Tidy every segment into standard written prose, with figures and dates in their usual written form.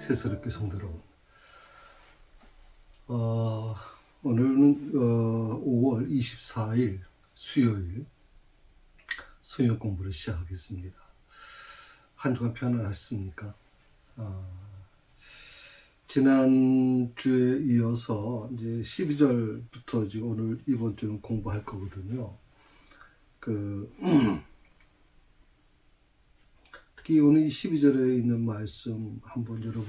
새스럽게 성도 여러분, 오늘은 5월 24일 수요일 성경 공부를 시작하겠습니다. 한 주간 편안하셨습니까? 지난주에 이어서 이제 12절부터 이제 오늘 이번 주는 공부할 거거든요. 특히 오늘 12절에 있는 말씀 한번 여러분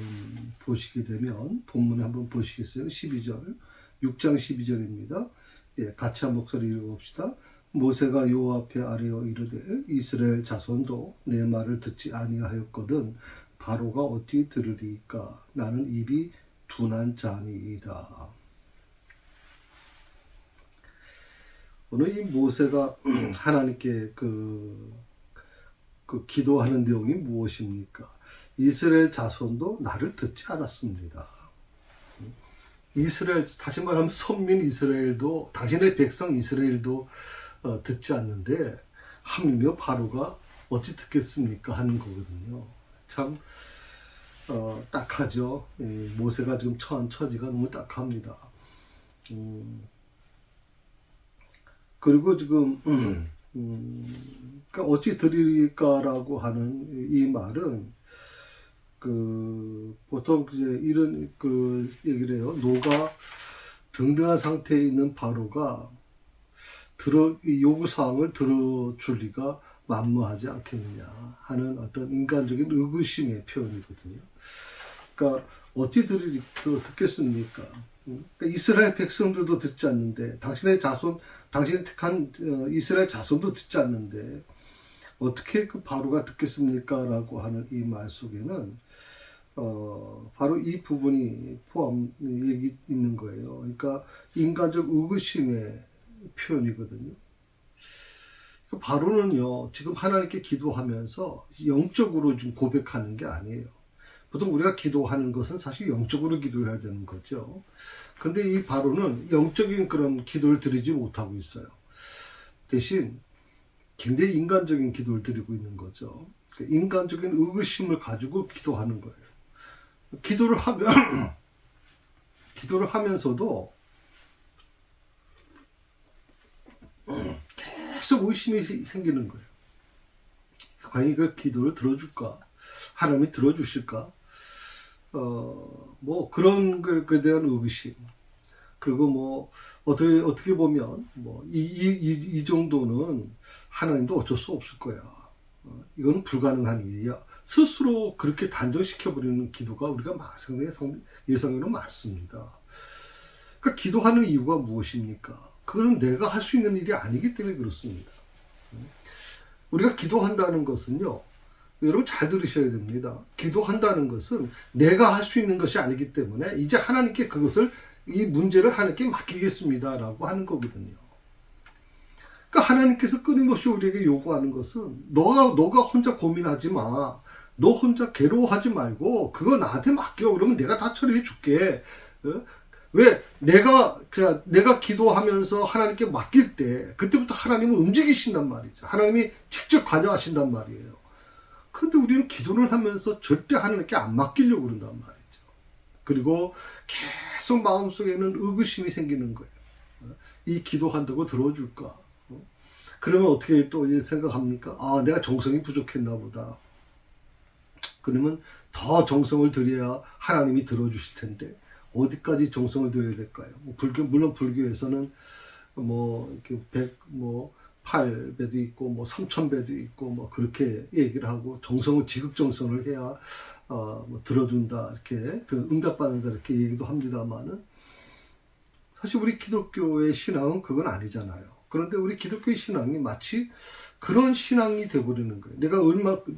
보시게 되면 본문에 한번 보시겠어요? 12절, 6장 12절입니다. 예, 같이 한 목소리 읽어봅시다. 모세가 여호와 앞에 아뢰어 이르되 이스라엘 자손도 내 말을 듣지 아니하였거든 바로가 어찌 들으리까? 나는 입이 둔한 자니이다. 오늘 이 모세가 하나님께 그 기도하는 내용이 무엇입니까? 이스라엘 자손도 나를 듣지 않았습니다. 이스라엘, 다시 말하면 선민 이스라엘도, 당신의 백성 이스라엘도 듣지 않는데 하물며 바로가 어찌 듣겠습니까? 하는 거거든요. 참 딱하죠. 모세가 지금 처한 처지가 너무 딱합니다. 그리고 지금 그러니까 어찌 드릴까라고 하는 이 말은 보통 이제 이런 얘기를 해요. 노가 등등한 상태에 있는 바로가 이 요구 사항을 들어줄 리가 만무하지 않겠느냐 하는 어떤 인간적인 의구심의 표현이거든요. 그러니까 어찌 듣겠습니까? 그러니까 이스라엘 백성들도 듣지 않는데 당신의 택한 이스라엘 자손도 듣지 않는데 어떻게 그 바로가 듣겠습니까? 라고 하는 이 말 속에는 바로 이 부분이 얘기 있는 거예요. 그러니까 인간적 의구심의 표현이거든요. 바로는요, 지금 하나님께 기도하면서 영적으로 좀 고백하는 게 아니에요. 보통 우리가 기도하는 것은 사실 영적으로 기도해야 되는 거죠. 근데 이 바로는 영적인 그런 기도를 드리지 못하고 있어요. 대신 굉장히 인간적인 기도를 드리고 있는 거죠. 인간적인 의구심을 가지고 기도하는 거예요. 기도를 하면서도 계속 의심이 생기는 거예요. 과연 그 기도를 들어줄까? 하나님이 들어주실까? 뭐 그런 것에 대한 의구심. 그리고 뭐 어떻게 보면 뭐 이 정도는 하나님도 어쩔 수 없을 거야. 이거는 불가능한 일이야. 스스로 그렇게 단정시켜버리는 기도가 우리가 예상으로 많습니다. 그러니까 기도하는 이유가 무엇입니까? 그건 내가 할 수 있는 일이 아니기 때문에 그렇습니다. 우리가 기도한다는 것은요, 여러분 잘 들으셔야 됩니다. 기도한다는 것은 내가 할 수 있는 것이 아니기 때문에 이제 하나님께 이 문제를 하나님께 맡기겠습니다 라고 하는 거거든요. 그러니까 하나님께서 끊임없이 우리에게 요구하는 것은 너가 혼자 고민하지 마. 너 혼자 괴로워하지 말고 그거 나한테 맡겨. 그러면 내가 다 처리해 줄게. 왜? 내가 기도하면서 하나님께 맡길 때 그때부터 하나님은 움직이신단 말이죠. 하나님이 직접 관여하신단 말이에요. 그런데 우리는 기도를 하면서 절대 하나님께 안 맡기려고 그런단 말이죠. 그리고 계속 마음속에는 의구심이 생기는 거예요. 이 기도한다고 들어줄까? 그러면 어떻게 또 생각합니까? 내가 정성이 부족했나 보다. 그러면 더 정성을 들여야 하나님이 들어주실 텐데 어디까지 정성을 들여야 될까요? 물론 불교에서는 이렇게 8배도 있고 3000배도 있고 그렇게 얘기를 하고 지극정성을 해야 들어준다 이렇게 응답받는다 이렇게 얘기도 합니다만은 사실 우리 기독교의 신앙은 그건 아니잖아요. 그런데 우리 기독교의 신앙이 마치 그런 신앙이 돼버리는 거예요.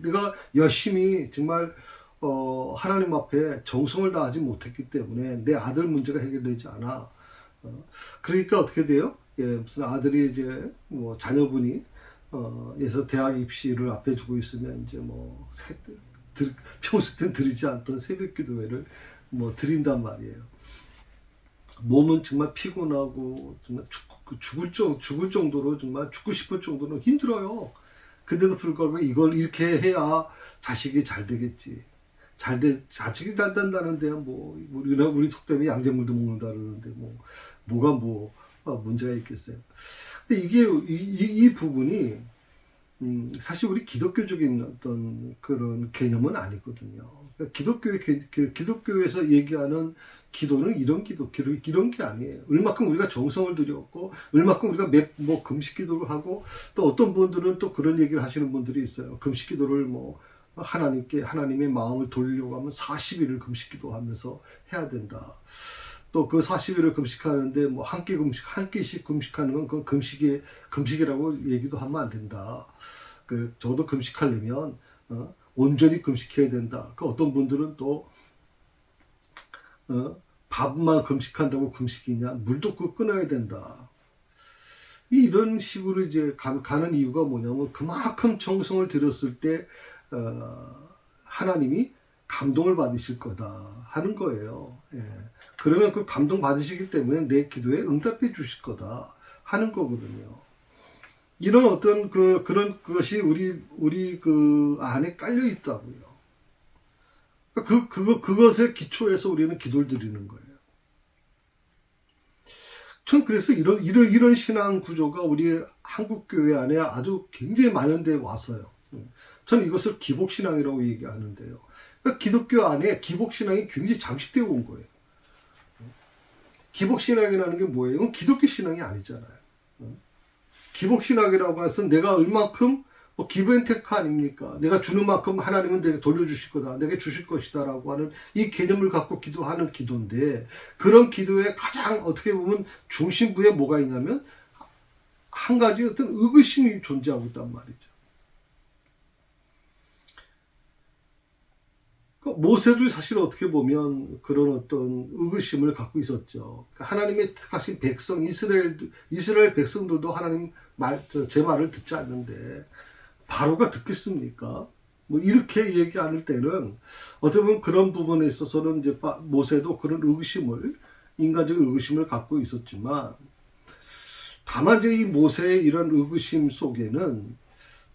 내가 열심히 정말 하나님 앞에 정성을 다하지 못했기 때문에 내 아들 문제가 해결되지 않아. 그러니까 어떻게 돼요? 무슨 아들이 이제 자녀분이 예서 대학 입시를 앞에 두고 있으면 이제 평소 때 드리지 않던 새벽 기도회를 드린단 말이에요. 몸은 정말 피곤하고 정말 죽을 정도로 정말 죽고 싶을 정도로 힘들어요. 근데도 불구하고 이걸 이렇게 해야 자식이 잘 되겠지. 자식이 잘 된다는데, 뭐, 우리 속담에 양잿물도 먹는다 그러는데, 뭐가 문제가 있겠어요. 근데 이 부분이, 사실 우리 기독교적인 어떤 그런 개념은 아니거든요. 그러니까 기독교에서 얘기하는 기도는 이런 게 아니에요. 얼마큼 우리가 정성을 들였고, 얼마큼 우리가 금식 기도를 하고, 또 어떤 분들은 또 그런 얘기를 하시는 분들이 있어요. 금식 기도를 하나님의 마음을 돌리려고 하면 40일을 금식 기도하면서 해야 된다. 또 그 40일을 금식하는데 한 끼씩 금식하는 건 그건 금식이라고 얘기도 하면 안 된다. 저도 금식하려면 온전히 금식해야 된다. 어떤 분들은 또 밥만 금식한다고 금식이냐? 물도 끊어야 된다. 이런 식으로 이제 가는 이유가 뭐냐면 그만큼 정성을 들였을 때 하나님이 감동을 받으실 거다 하는 거예요. 예. 그러면 그 감동 받으시기 때문에 내 기도에 응답해 주실 거다 하는 거거든요. 이런 어떤 그런 것이 우리 그 안에 깔려 있다고요. 그것에 기초해서 우리는 기도를 드리는 거예요. 전 그래서 이런 신앙 구조가 우리 한국 교회 안에 아주 굉장히 만연되어 왔어요. 전 이것을 기복신앙이라고 얘기하는데요. 그러니까 기독교 안에 기복신앙이 굉장히 잠식되어 온 거예요. 기복신앙이라는 게 뭐예요? 이건 기독교 신앙이 아니잖아요. 기복신앙이라고 해서 내가 얼만큼 기브앤테크 아닙니까? 내가 주는 만큼 하나님은 내게 돌려주실 거다. 내게 주실 것이다. 라고 하는 이 개념을 갖고 기도하는 기도인데, 그런 기도에 가장 어떻게 보면 중심부에 뭐가 있냐면 한 가지 어떤 의구심이 존재하고 있단 말이죠. 모세도 사실 어떻게 보면 그런 어떤 의구심을 갖고 있었죠. 하나님의 택하신 백성, 이스라엘 백성들도 하나님 제 말을 듣지 않는데, 바로가 듣겠습니까? 이렇게 얘기할 때는, 어떻게 보면 그런 부분에 있어서는 이제 모세도 그런 인간적인 의구심을 갖고 있었지만, 다만 이제 이 모세의 이런 의구심 속에는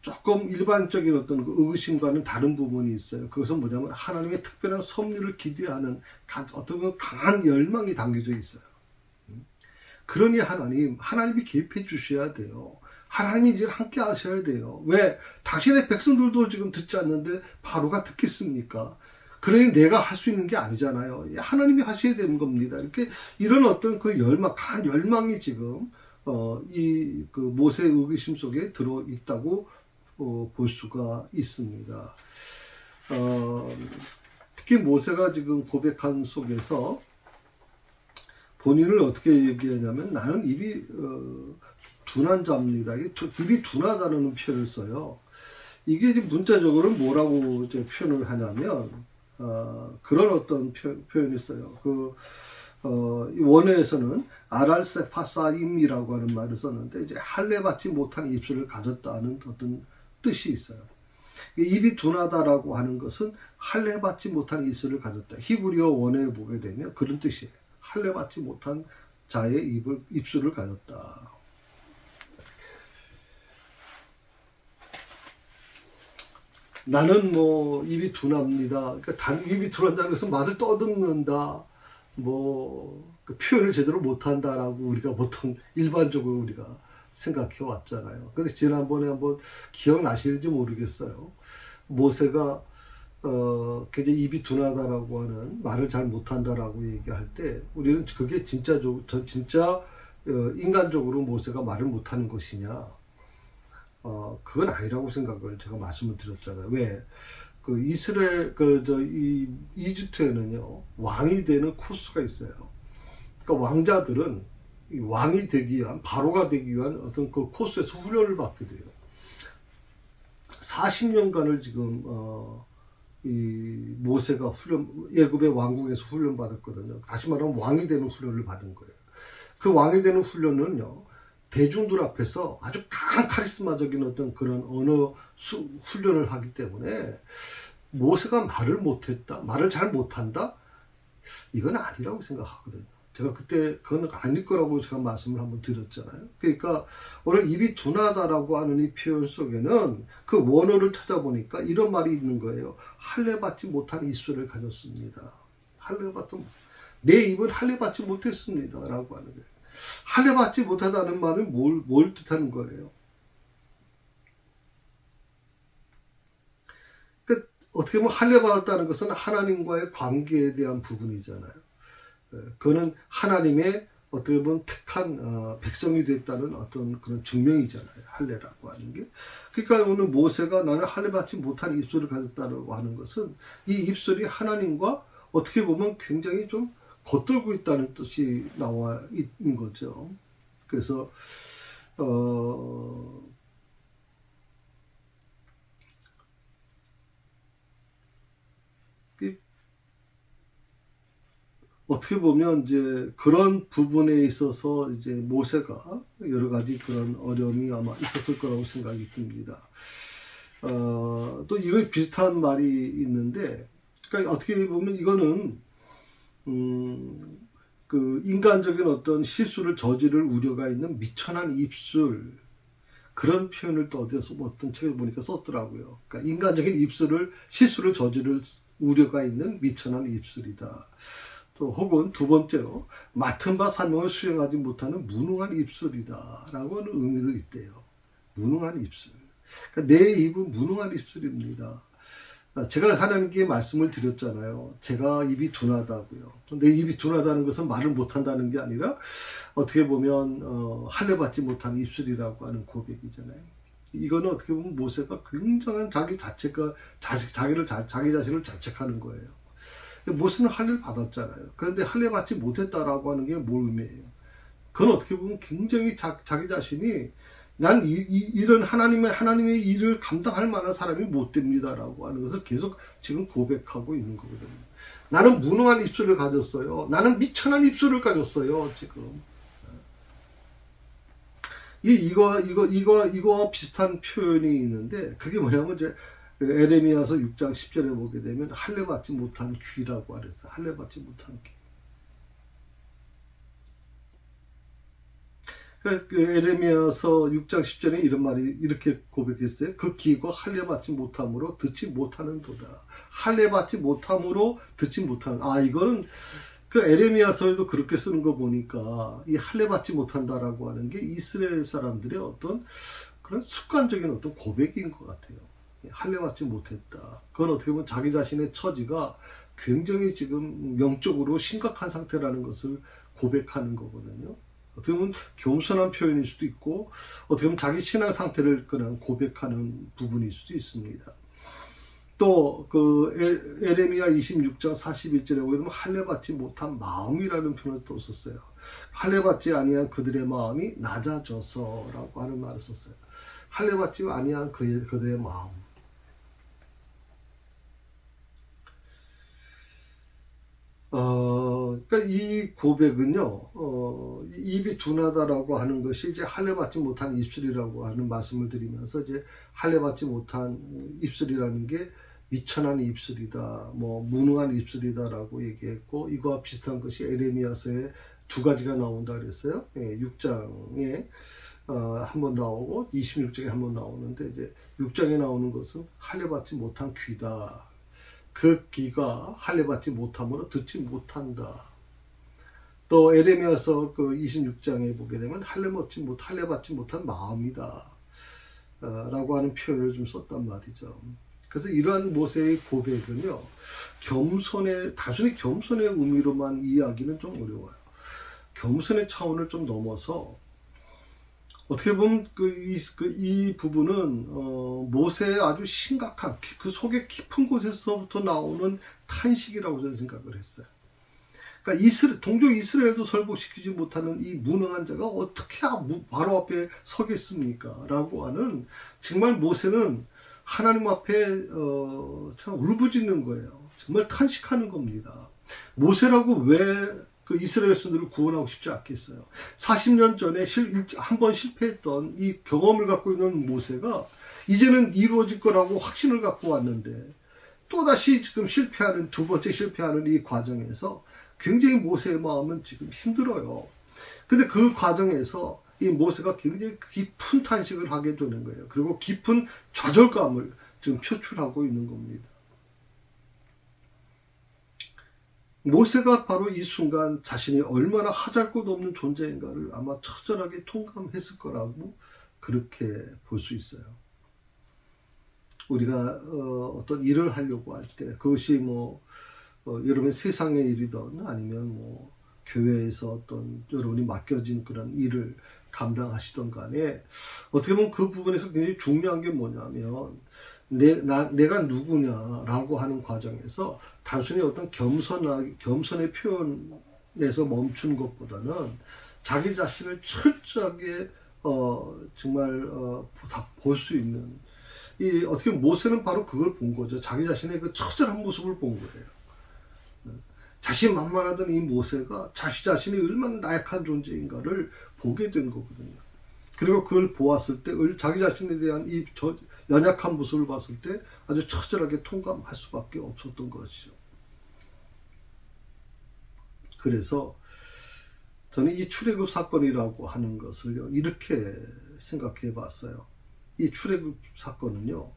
조금 일반적인 어떤 의구심과는 다른 부분이 있어요. 그것은 뭐냐면 하나님의 특별한 섭리를 기대하는 어떤 강한 열망이 담겨져 있어요. 그러니 하나님이 개입해 주셔야 돼요. 하나님이 이제 함께 하셔야 돼요. 왜? 당신의 백성들도 지금 듣지 않는데 바로가 듣겠습니까? 그러니 내가 할 수 있는 게 아니잖아요. 하나님이 하셔야 되는 겁니다. 이런 어떤 강한 열망이 지금 이 모세의 의구심 속에 들어 있다고 볼 수가 있습니다. 특히 모세가 지금 고백한 속에서 본인을 어떻게 얘기하냐면, 나는 입이 둔한 자입니다. 입이 둔하다는 표현을 써요. 이게 이제 문자적으로 뭐라고 이제 표현을 하냐면, 그런 어떤 표현이 있어요. 원어에서는 아랄세파사임이라고 하는 말을 썼는데, 이제 할례받지 못한 입술을 가졌다는 어떤 뜻이 있어요. 입이 둔하다라고 하는 것은 할례받지 못한 입술을 가졌다. 히브리어 원어에 보게 되면 그런 뜻이에요. 할례받지 못한 자의 입술을 가졌다. 나는 입이 둔합니다. 그러니까 입이 둔하다는 것은 말을 떠듬는다. 그 표현을 제대로 못한다라고 우리가 보통 일반적으로 우리가 생각해 왔잖아요. 근데 지난번에 한번 기억나실지 모르겠어요. 모세가 굉장히 입이 둔하다라고 하는, 말을 잘 못한다라고 얘기할 때 우리는 그게 진짜 인간적으로 모세가 말을 못하는 것이냐? 그건 아니라고 생각을 제가 말씀을 드렸잖아요. 왜? 이집트에는요, 왕이 되는 코스가 있어요. 그러니까 왕자들은 왕이 되기 위한, 바로가 되기 위한 어떤 그 코스에서 훈련을 받게 돼요. 40년간을 지금, 이 모세가 애굽의 왕궁에서 훈련받았거든요. 다시 말하면 왕이 되는 훈련을 받은 거예요. 그 왕이 되는 훈련은요, 대중들 앞에서 아주 강한 카리스마적인 어떤 그런 언어 훈련을 하기 때문에, 모세가 말을 잘 못한다? 이건 아니라고 생각하거든요. 제가 그때 그건 아닐 거라고 제가 말씀을 한번 드렸잖아요. 그러니까 오늘 입이 둔하다라고 하는 이 표현 속에는 그 원어를 찾아보니까 이런 말이 있는 거예요. 할례받지 못한 입술을 가졌습니다. 내 입은 할례받지 못했습니다. 라고 하는 거예요. 할례받지 못하다는 말은 뭘 뜻하는 거예요? 그러니까 어떻게 보면 할례받았다는 것은 하나님과의 관계에 대한 부분이잖아요. 그거는 하나님의 어떻게 보면 택한 백성이 됐다는 어떤 그런 증명이잖아요. 할례라고 하는 게. 그러니까 오늘 모세가 나는 할례받지 못한 입술을 가졌다고 하는 것은 이 입술이 하나님과 어떻게 보면 굉장히 좀 겉돌고 있다는 뜻이 나와 있는 거죠. 그래서 어떻게 보면 이제 그런 부분에 있어서 이제 모세가 여러 가지 그런 어려움이 아마 있었을 거라고 생각이 듭니다. 또 이거 비슷한 말이 있는데, 그러니까 어떻게 보면 이거는 그 인간적인 어떤 실수를 저지를 우려가 있는 미천한 입술, 그런 표현을 또 어디서 어떤 책을 보니까 썼더라고요. 그러니까 인간적인 실수를 저지를 우려가 있는 미천한 입술이다. 또 혹은 두 번째로 맡은 바 사명을 수행하지 못하는 무능한 입술이다라고 하는 의미도 있대요. 무능한 입술. 그러니까 내 입은 무능한 입술입니다. 제가 하나님께 말씀을 드렸잖아요. 제가 입이 둔하다고요. 내 입이 둔하다는 것은 말을 못한다는 게 아니라 어떻게 보면 할례받지 못한 입술이라고 하는 고백이잖아요. 이거는 어떻게 보면 모세가 굉장한 자기 자신을 자책하는 거예요. 모세는 할례를 받았잖아요. 그런데 할례 받지 못했다라고 하는 게 뭘 의미해요? 그건 어떻게 보면 굉장히 자기 자신이 난 이런 하나님의 일을 감당할 만한 사람이 못 됩니다라고 하는 것을 계속 지금 고백하고 있는 거거든요. 나는 무능한 입술을 가졌어요. 나는 미천한 입술을 가졌어요. 지금 이거와 비슷한 표현이 있는데 그게 뭐냐면 이제 에레미야서 6장 10절에 보게 되면 할례받지 못한 귀라고 하랬어요. 할례받지 못한 귀. 그 에레미야서 6장 10절에 이런 말이 이렇게 고백했어요. 그 귀가 할례받지 못함으로 듣지 못하는 도다. 할례받지 못함으로 듣지 못하는. 이거는 그 에레미야서에도 그렇게 쓰는 거 보니까 이 할례받지 못한다라고 하는 게 이스라엘 사람들의 어떤 그런 습관적인 어떤 고백인 것 같아요. 할례받지 못했다. 그건 어떻게 보면 자기 자신의 처지가 굉장히 지금 영적으로 심각한 상태라는 것을 고백하는 거거든요. 어떻게 보면 겸손한 표현일 수도 있고 어떻게 보면 자기 신앙 상태를 그냥 고백하는 부분일 수도 있습니다. 또 그 에레미야 26장 41절에 보게 되면 할례받지 못한 마음이라는 표현을 또 썼어요. 할례받지 아니한 그들의 마음이 낮아져서라고 하는 말을 썼어요. 할례받지 아니한 그들의 마음. 그러니까 이 고백은요, 입이 둔하다라고 하는 것이 이제 할례받지 못한 입술이라고 하는 말씀을 드리면서 이제 할례받지 못한 입술이라는 게 미천한 입술이다, 뭐 무능한 입술이다라고 얘기했고 이거와 비슷한 것이 에레미야서에 두 가지가 나온다 그랬어요. 6장에 한 번 나오고 26장에 한 번 나오는데 이제 6장에 나오는 것은 할례받지 못한 귀다. 그 귀가 할례받지 못함으로 듣지 못한다. 또 에레미야서 그 26장에 보게 되면 할례받지 못한 마음이다. 라고 하는 표현을 좀 썼단 말이죠. 그래서 이러한 모세의 고백은요, 단순히 겸손의 의미로만 이해하기는 좀 어려워요. 겸손의 차원을 좀 넘어서 어떻게 보면 이 부분은 모세의 아주 심각한 그 속의 깊은 곳에서부터 나오는 탄식이라고 저는 생각을 했어요. 그러니까 동족 이스라엘도 설복시키지 못하는 이 무능한 자가 어떻게 바로 앞에 서겠습니까? 라고 하는 정말 모세는 하나님 앞에 참 울부짖는 거예요. 정말 탄식하는 겁니다. 모세라고 왜 그 이스라엘 백성들을 구원하고 싶지 않겠어요. 40년 전에 한 번 실패했던 이 경험을 갖고 있는 모세가 이제는 이루어질 거라고 확신을 갖고 왔는데 또다시 지금 두 번째 실패하는 이 과정에서 굉장히 모세의 마음은 지금 힘들어요. 근데 그 과정에서 이 모세가 굉장히 깊은 탄식을 하게 되는 거예요. 그리고 깊은 좌절감을 지금 표출하고 있는 겁니다. 모세가 바로 이 순간 자신이 얼마나 하잘것없는 존재인가를 아마 처절하게 통감했을 거라고 그렇게 볼 수 있어요. 우리가 어떤 일을 하려고 할 때 그것이 여러분 세상의 일이든 아니면 교회에서 어떤 여러분이 맡겨진 그런 일을 감당하시던 간에 어떻게 보면 그 부분에서 굉장히 중요한 게 뭐냐면 내가 누구냐라고 하는 과정에서 단순히 어떤 겸손의 표현에서 멈춘 것보다는 자기 자신을 철저하게 정말 볼 수 있는 어떻게 보면 모세는 바로 그걸 본 거죠. 자기 자신의 그 처절한 모습을 본 거예요. 자신만만하던 이 모세가 자기 자신이 얼마나 나약한 존재인가를 보게 된 거거든요. 그리고 그걸 보았을 때 자기 자신에 대한 이 연약한 모습을 봤을 때 아주 처절하게 통감할 수밖에 없었던 것이죠. 그래서 저는 이 출애굽 사건이라고 하는 것을 이렇게 생각해 봤어요. 이 출애굽 사건은요,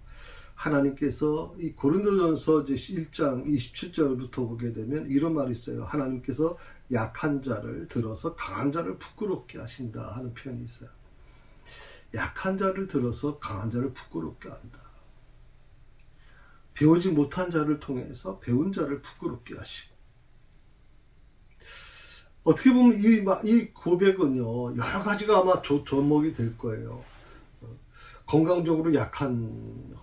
하나님께서 이 고린도전서 1장 27절부터 보게 되면 이런 말이 있어요. 하나님께서 약한 자를 들어서 강한 자를 부끄럽게 하신다 하는 표현이 있어요. 약한 자를 들어서 강한 자를 부끄럽게 한다. 배우지 못한 자를 통해서 배운 자를 부끄럽게 하시고. 어떻게 보면 이 고백은요, 여러 가지가 아마 접목이 될 거예요. 건강적으로 약한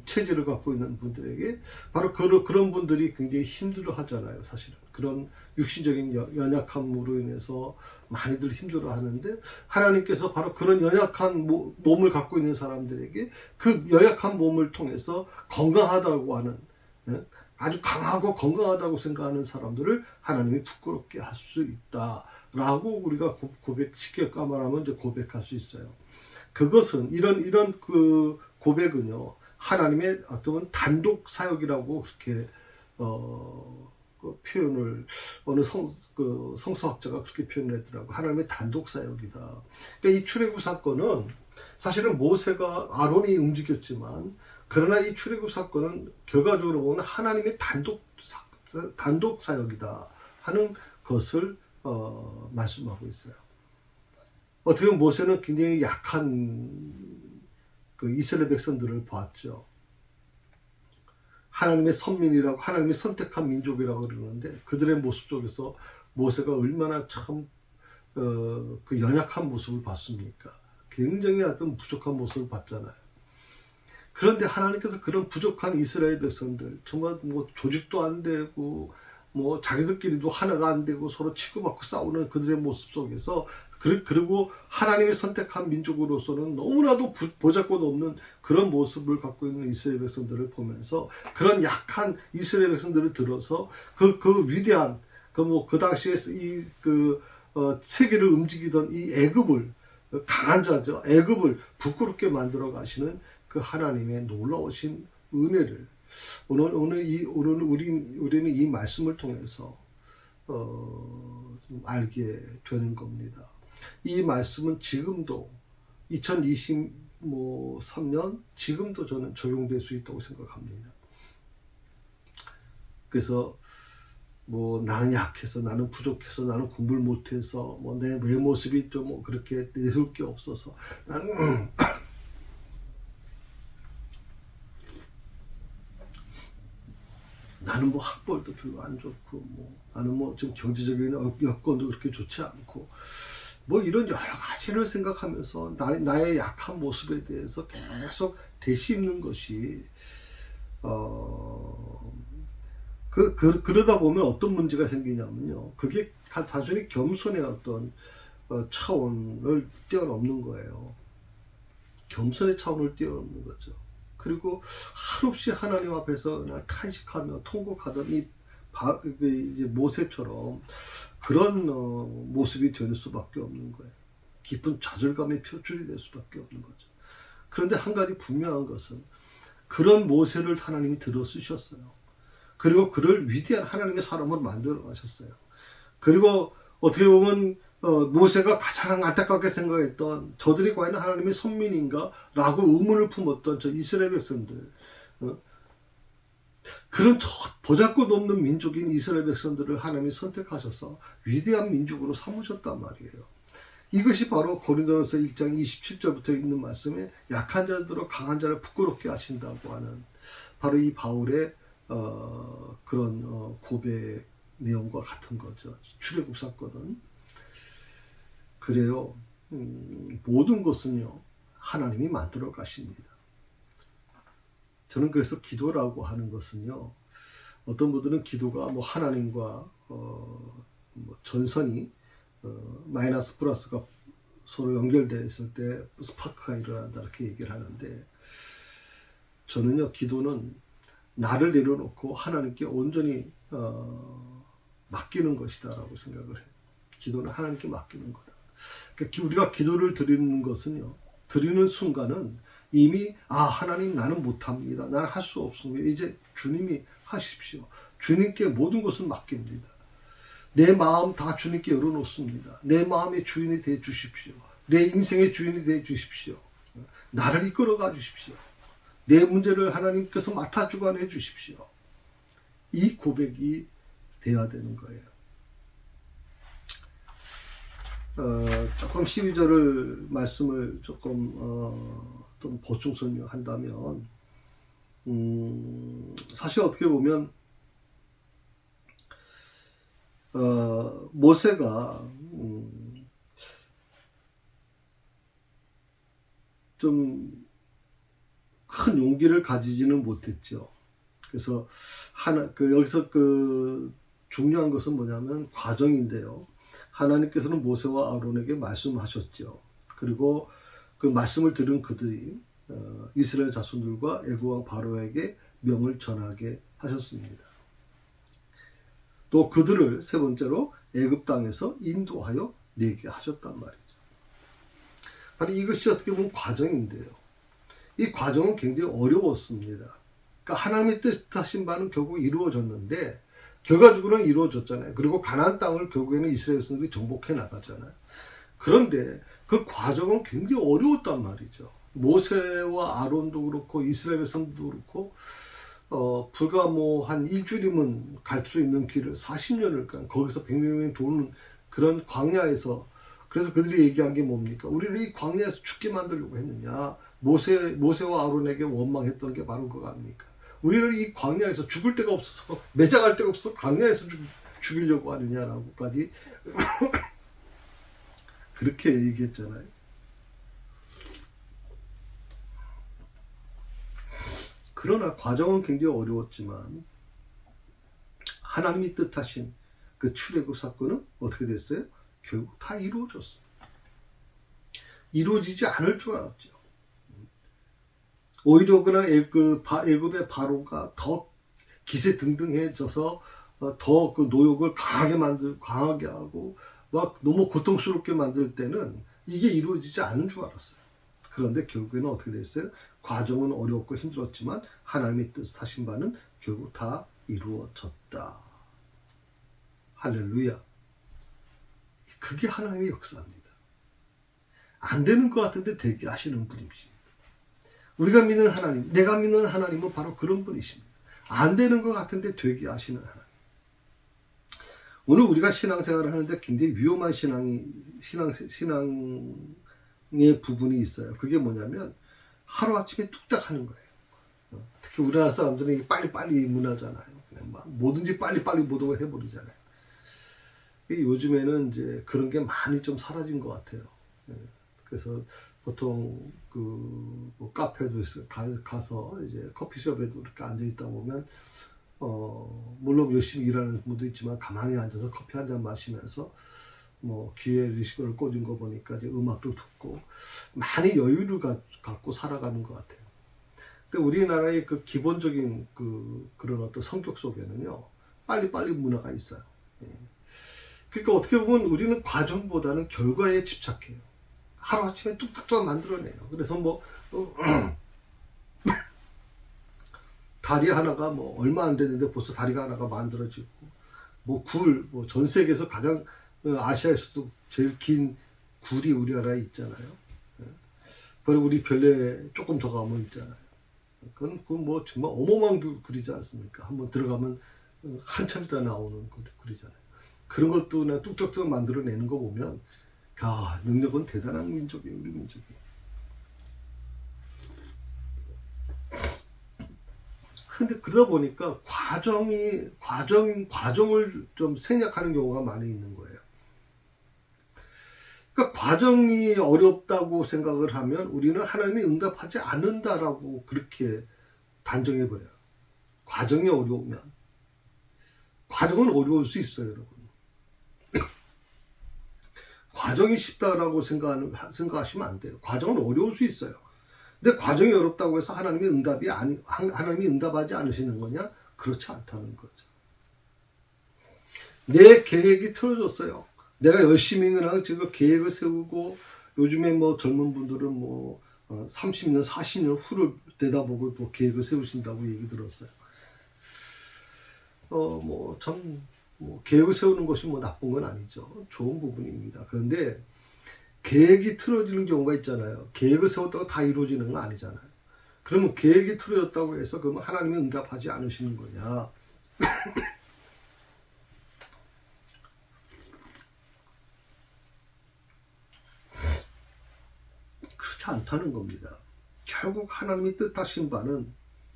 체질을 갖고 있는 분들에게 바로 그런 분들이 굉장히 힘들어 하잖아요, 사실은. 그런 육신적인 연약함으로 인해서 많이들 힘들어 하는데, 하나님께서 바로 그런 연약한 몸을 갖고 있는 사람들에게 그 연약한 몸을 통해서 건강하다고 하는, 아주 강하고 건강하다고 생각하는 사람들을 하나님이 부끄럽게 할 수 있다라고 우리가 쉽게 말하면 이제 고백할 수 있어요. 그것은 이런 그 고백은요, 하나님의 어떤 단독 사역이라고 그렇게 그 표현을 어느 성서학자가 그렇게 표현했더라고. 하나님의 단독 사역이다. 그러니까 이 출애굽 사건은 사실은 모세가 아론이 움직였지만, 그러나 이 출애굽 사건은 결과적으로 보면 하나님의 단독 사역이다 하는 것을 말씀하고 있어요. 어떻게 보면 모세는 굉장히 약한 그 이스라엘 백성들을 보았죠. 하나님의 선민이라고, 하나님의 선택한 민족이라고 그러는데, 그들의 모습 속에서 모세가 얼마나 참 그 연약한 모습을 봤습니까? 굉장히 어떤 부족한 모습을 봤잖아요. 그런데 하나님께서 그런 부족한 이스라엘 백성들, 정말 조직도 안 되고 자기들끼리도 하나가 안 되고 서로 치고받고 싸우는 그들의 모습 속에서, 그리고 하나님이 선택한 민족으로서는 너무나도 보잘것 없는 그런 모습을 갖고 있는 이스라엘 백성들을 보면서, 그런 약한 이스라엘 백성들을 들어서 그 위대한 그 당시에 세계를 움직이던 이 애굽을, 강한 자죠, 애굽을 부끄럽게 만들어 가시는 그 하나님의 놀라우신 은혜를 오늘 우리는 이 말씀을 통해서 좀 알게 되는 겁니다. 이 말씀은 지금도 2023년 지금도 저는 적용될 수 있다고 생각합니다. 그래서 나는 약해서, 나는 부족해서, 나는 공부를 못해서, 내 모습이 좀 그렇게 내세울 게 없어서, 나는 학벌도 별로 안 좋고, 나는 좀 경제적인 여건도 그렇게 좋지 않고, 이런 여러 가지를 생각하면서 나의 약한 모습에 대해서 계속 되씹는 것이, 그러다 보면 어떤 문제가 생기냐면요, 그게 단순히 겸손의 어떤 차원을 뛰어넘는 거예요. 겸손의 차원을 뛰어넘는 거죠. 그리고 한없이 하나님 앞에서 그냥 탄식하며 통곡하던 이제 모세처럼 그런 모습이 될 수밖에 없는 거예요. 깊은 좌절감의 표출이 될 수밖에 없는 거죠. 그런데 한 가지 분명한 것은, 그런 모세를 하나님이 들어 쓰셨어요. 그리고 그를 위대한 하나님의 사람으로 만들어 가셨어요. 그리고 어떻게 보면 모세가 가장 안타깝게 생각했던 저들이 과연 하나님의 선민인가? 라고 의문을 품었던 저 이스라엘 백성들. 그런 보잘것없는 민족인 이스라엘 백성들을 하나님이 선택하셔서 위대한 민족으로 삼으셨단 말이에요. 이것이 바로 고린도전서 1장 27절부터 있는 말씀에 약한 자들로 강한 자를 부끄럽게 하신다고 하는 바로 이 바울의 그런 고백 내용과 같은 거죠. 출애굽 사건은. 그래요. 모든 것은요 하나님이 만들어 가십니다. 저는 그래서 기도라고 하는 것은요, 어떤 분들은 기도가 뭐 하나님과 뭐 전선이 마이너스 플러스가 서로 연결되어 있을 때 스파크가 일어난다 이렇게 얘기를 하는데, 저는요 기도는 나를 내려놓고 하나님께 온전히 맡기는 것이다라고 생각을 해요. 기도는 하나님께 맡기는 거다. 그러니까 우리가 기도를 드리는 것은요, 드리는 순간은 이미 하나님 나는 못합니다. 나는 할 수 없습니다. 이제 주님이 하십시오. 주님께 모든 것을 맡깁니다. 내 마음 다 주님께 열어놓습니다. 내 마음의 주인이 되어 주십시오. 내 인생의 주인이 되어 주십시오. 나를 이끌어가 주십시오. 내 문제를 하나님께서 맡아주관해 주십시오. 이 고백이 돼야 되는 거예요. 조금 12절을 말씀을 조금 좀 보충 설명한다면, 사실 어떻게 보면 모세가 좀 큰 용기를 가지지는 못했죠. 그래서 여기서 중요한 것은 뭐냐면 과정인데요. 하나님께서는 모세와 아론에게 말씀하셨죠. 그리고 그 말씀을 들은 그들이 이스라엘 자손들과 애굽 왕 바로에게 명을 전하게 하셨습니다. 또 그들을 세 번째로 애굽 땅에서 인도하여 내게 하셨단 말이죠. 바로 이것이 어떻게 보면 과정인데요. 이 과정은 굉장히 어려웠습니다. 그러니까 하나님의 뜻하신 바는 결국 이루어졌는데 결과적으로는 이루어졌잖아요. 그리고 가나안 땅을 결국에는 이스라엘 백성들이 정복해 나가잖아요. 그런데 그 과정은 굉장히 어려웠단 말이죠. 모세와 아론도 그렇고 이스라엘 백성도 그렇고 불과 뭐 한 일주일이면 갈 수 있는 길을 40년을 거기서 100몇 명이 도는 그런 광야에서, 그래서 그들이 얘기한 게 뭡니까? 우리를 이 광야에서 죽게 만들려고 했느냐? 모세와 아론에게 원망했던 게 바로 그거 아닙니까? 우리를 이 광야에서 죽을 데가 없어서, 매장할 데가 없어서 광야에서 죽이려고 하느냐라고까지 그렇게 얘기했잖아요. 그러나 과정은 굉장히 어려웠지만 하나님이 뜻하신 그 출애굽 사건은 어떻게 됐어요? 결국 다 이루어졌어요. 이루어지지 않을 줄 알았죠. 오히려 그냥 애굽의 바로가 더 기세등등해져서 더 그 노역을 강하게 하고 막 너무 고통스럽게 만들 때는 이게 이루어지지 않은 줄 알았어요. 그런데 결국에는 어떻게 됐어요? 과정은 어렵고 힘들었지만 하나님의 뜻하신 바는 결국 다 이루어졌다. 할렐루야. 그게 하나님의 역사입니다. 안 되는 것 같은데 되게 하시는 분이십니다. 우리가 믿는 하나님, 내가 믿는 하나님은 바로 그런 분이십니다. 안 되는 것 같은데 되게 하시는 하나님. 오늘 우리가 신앙생활을 하는데 굉장히 위험한 신앙의 부분이 있어요. 그게 뭐냐면 하루아침에 뚝딱 하는 거예요. 특히 우리나라 사람들은 빨리빨리 문화잖아요. 그냥 막 뭐든지 빨리빨리 모든 걸 해버리잖아요. 요즘에는 이제 그런 게 많이 좀 사라진 것 같아요. 그래서 보통 뭐 카페도 가서 이제 커피숍에도 이렇게 앉아 있다 보면 물론 열심히 일하는 분도 있지만 가만히 앉아서 커피 한 잔 마시면서 뭐 귀에 리시버를 꽂은 거 보니까 이제 음악도 듣고 많이 여유를 갖고 살아가는 것 같아요. 근데 우리나라의 그 기본적인 그런 어떤 성격 속에는요 빨리빨리 문화가 있어요. 그러니까 어떻게 보면 우리는 과정보다는 결과에 집착해요. 하루아침에 뚝딱뚝딱 만들어내요. 그래서 뭐 다리 하나가 뭐 얼마 안 됐는데 벌써 다리가 하나가 만들어지고, 뭐 굴, 뭐 전 세계에서 가장 아시아에서도 제일 긴 굴이 우리나라에 있잖아요. 그리고 우리 별내 조금 더 가면 있잖아요. 그건 뭐 정말 어마어마한 굴이지 않습니까? 한번 들어가면 한참 있다 나오는 굴이잖아요. 그런 것도 그냥 뚝뚝뚝 만들어내는 거 보면, 야, 능력은 대단한 민족이에요, 우리 민족이. 근데 그러다 보니까 과정을 좀 생략하는 경우가 많이 있는 거예요. 그러니까 과정이 어렵다고 생각을 하면 우리는 하나님이 응답하지 않는다라고 그렇게 단정해 버려요. 과정이 어려우면. 과정은 어려울 수 있어요, 여러분. 과정이 쉽다라고 생각하시면 안 돼요. 과정은 어려울 수 있어요. 근데 과정이 어렵다고 해서 하나님이 응답하지 않으시는 거냐? 그렇지 않다는 거죠. 내 계획이 틀어졌어요. 내가 열심히 그냥 지금 계획을 세우고, 요즘에 뭐 젊은 분들은 뭐 30년, 40년 후를 내다보고 뭐 계획을 세우신다고 얘기 들었어요. 뭐 계획을 세우는 것이 뭐 나쁜 건 아니죠. 좋은 부분입니다. 그런데 계획이 틀어지는 경우가 있잖아요. 계획을 세웠다고 다 이루어지는 건 아니잖아요. 그러면 계획이 틀어졌다고 해서 그러면 하나님이 응답하지 않으시는 거냐? 그렇지 않다는 겁니다. 결국 하나님이 뜻하신 바는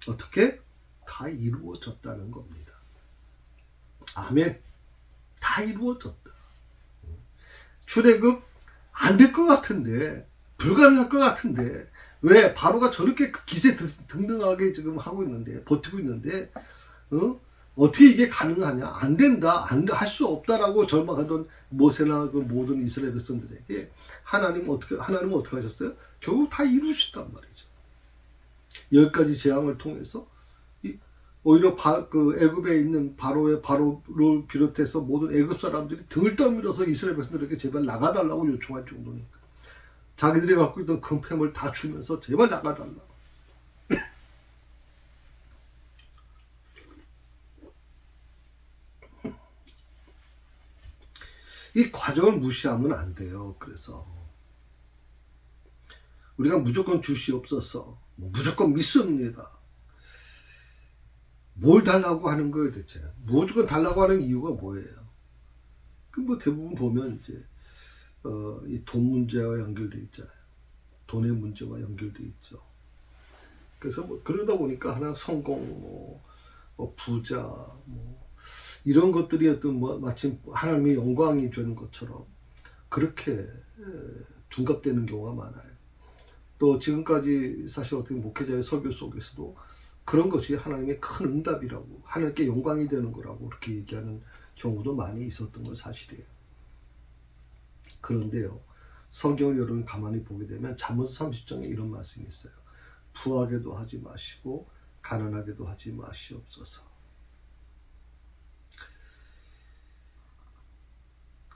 어떻게? 다 이루어졌다는 겁니다. 아멘. 다 이루어졌다. 출애굽 안 될 것 같은데, 불가능할 것 같은데, 왜 바로가 저렇게 기세등등하게 지금 하고 있는데, 버티고 있는데, 어떻게 이게 가능하냐? 안 된다, 할 수 없다라고 절망하던 모세나 그 모든 이스라엘 백성들에게 하나님은 어떻게 하셨어요? 결국 다 이루셨단 말이죠. 10가지 재앙을 통해서 오히려 그 애굽에 있는 바로를 비롯해서 모든 애굽 사람들이 등을 떠밀어서 이스라엘 백성들에게 제발 나가달라고 요청할 정도니까. 자기들이 갖고 있던 금패물 다 주면서 제발 나가달라고. 이 과정을 무시하면 안 돼요. 그래서 우리가 무조건 주시옵소서, 무조건 믿습니다. 뭘 달라고 하는 거예요, 대체? 무조건 달라고 하는 이유가 뭐예요? 그 뭐 대부분 보면 이제 이 돈 문제와 연결돼 있잖아요. 돈의 문제와 연결돼 있죠. 그래서 뭐 그러다 보니까 하나 성공, 부자, 이런 것들이 어떤 마침 하나님의 영광이 되는 것처럼 그렇게 둔갑되는 경우가 많아요. 또 지금까지 사실 어떻게 목회자의 설교 속에서도 그런 것이 하나님의 큰 응답이라고, 하나님께 영광이 되는 거라고 그렇게 얘기하는 경우도 많이 있었던 건 사실이에요. 그런데요, 성경을 여러분 가만히 보게 되면 잠언서 30장에 이런 말씀이 있어요. 부하게도 하지 마시고 가난하게도 하지 마시옵소서.